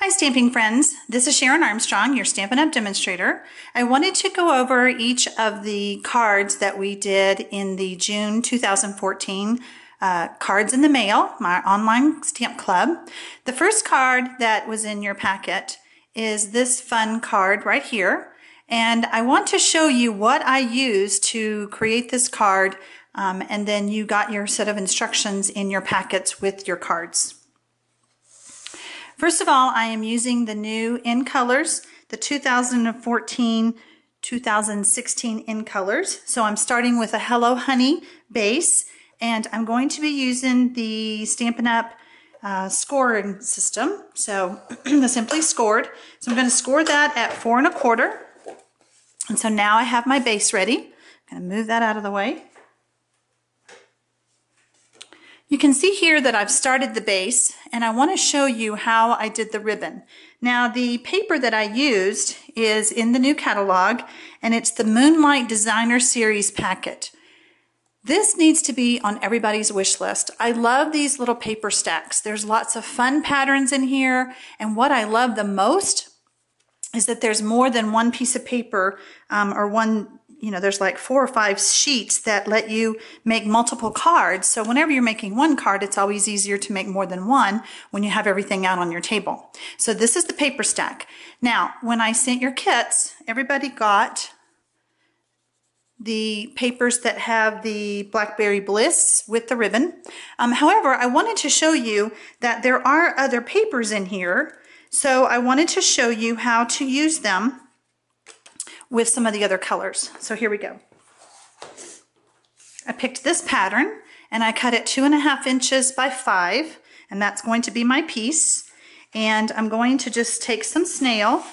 Hi stamping friends, this is Sharon Armstrong, your Stampin' Up! Demonstrator. I wanted to go over each of the cards that we did in the June 2014 Cards in the Mail, my online stamp club. The first card that was in your packet is this fun card right here. And I want to show you what I used to create this card, and then you got your set of instructions in your packets with your cards. First of all, I am using the new in colors, the 2014-2016 in colors. So I'm starting with a Hello Honey base, and I'm going to be using the Stampin' Up! Scoring system. So the Simply Scored. So I'm going to score that at 4 1/4. And so now I have my base ready. I'm going to move that out of the way. You can see here that I've started the base, and I want to show you how I did the ribbon. Now the paper that I used is in the new catalog, and it's the Moonlight Designer Series packet. This needs to be on everybody's wish list. I love these little paper stacks. There's lots of fun patterns in here, and what I love the most is that there's more than one piece of paper or one, there's like 4 or 5 sheets that let you make multiple cards. So whenever you're making one card, it's always easier to make more than one when you have everything out on your table. So this is the paper stack. Now, when I sent your kits, everybody got the papers that have the Blackberry Bliss with the ribbon. However, I wanted to show you that there are other papers in here. So I wanted to show you how to use them with some of the other colors. So here we go. I picked this pattern and I cut it 2.5 inches by 5, and that's going to be my piece. And I'm going to just take some snail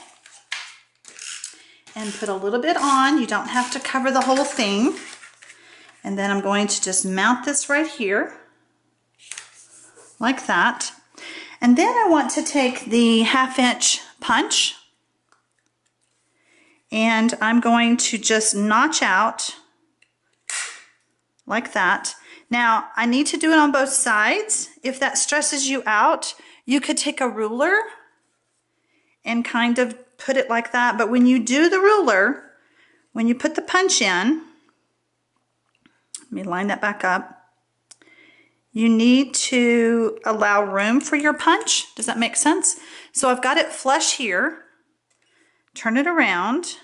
and put a little bit on. You don't have to cover the whole thing. And then I'm going to just mount this right here like that. And then I want to take the 1/2 inch punch, and I'm going to just notch out like that. Now, I need to do it on both sides. If that stresses you out, you could take a ruler and kind of put it like that. But when you do the ruler, when you put the punch in, let me line that back up. You need to allow room for your punch. Does that make sense? So I've got it flush here. Turn it around,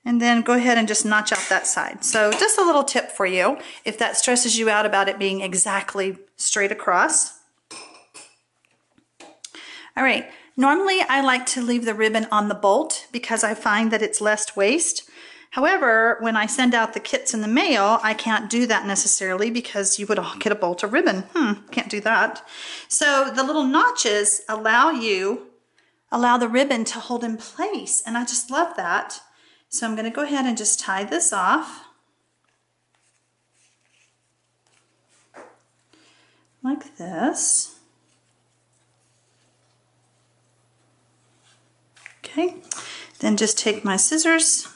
and then go ahead and just notch out that side. So just a little tip for you if that stresses you out about it being exactly straight across. All right, normally I like to leave the ribbon on the bolt because I find that it's less waste. However, when I send out the kits in the mail, I can't do that necessarily because you would all get a bolt of ribbon. Can't do that. So the little notches allow the ribbon to hold in place, and I just love that. So I'm going to go ahead and just tie this off like this. Okay, then just take my scissors,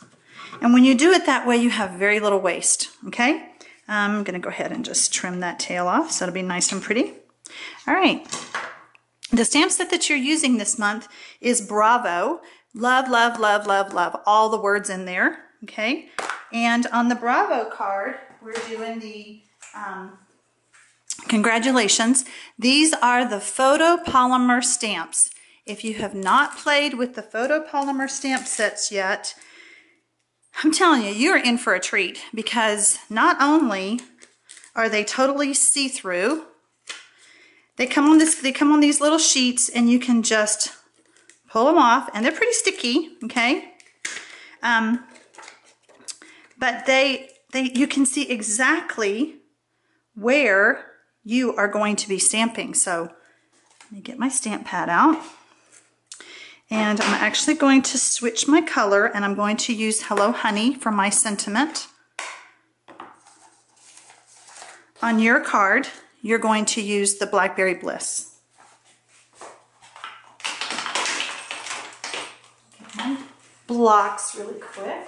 and when you do it that way, you have very little waste. Okay, I'm going to go ahead and just trim that tail off so it'll be nice and pretty. All right. The stamp set that you're using this month is Bravo. Love, love, love, love, love. All the words in there, okay? And on the Bravo card, we're doing the congratulations. These are the photopolymer stamps. If you have not played with the photopolymer stamp sets yet, I'm telling you, you're in for a treat, because not only are they totally see-through, they come on these little sheets, and you can just pull them off, and they're pretty sticky, okay? But you can see exactly where you are going to be stamping. So let me get my stamp pad out, and I'm actually going to switch my color, and I'm going to use Hello Honey for my sentiment. On your card, you're going to use the Blackberry Bliss. Get my blocks really quick.